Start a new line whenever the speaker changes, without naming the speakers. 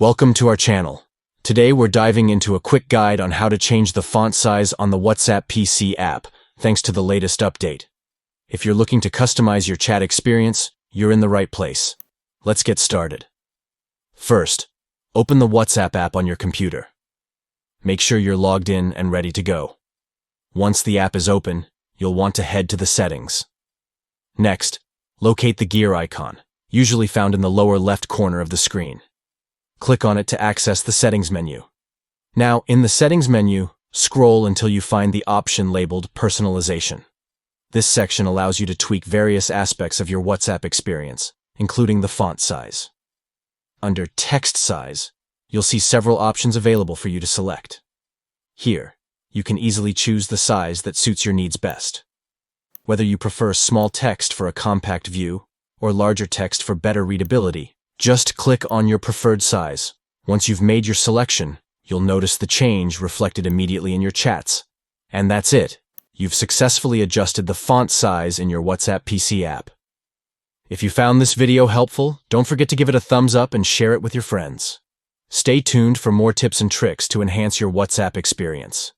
Welcome to our channel. Today we're diving into a quick guide on how to change the font size on the WhatsApp PC app, thanks to the latest update. If you're looking to customize your chat experience, you're in the right place. Let's get started. First, open the WhatsApp app on your computer. Make sure you're logged in and ready to go. Once the app is open, you'll want to head to the settings. Next, locate the gear icon, usually found in the lower left corner of the screen. Click on it to access the settings menu. Now, in the settings menu, scroll until you find the option labeled Personalization. This section allows you to tweak various aspects of your WhatsApp experience, including the font size. Under Text Size, you'll see several options available for you to select. Here, you can easily choose the size that suits your needs best. Whether you prefer small text for a compact view or larger text for better readability, just click on your preferred size. Once you've made your selection, you'll notice the change reflected immediately in your chats. And that's it. You've successfully adjusted the font size in your WhatsApp PC app. If you found this video helpful, don't forget to give it a thumbs up and share it with your friends. Stay tuned for more tips and tricks to enhance your WhatsApp experience.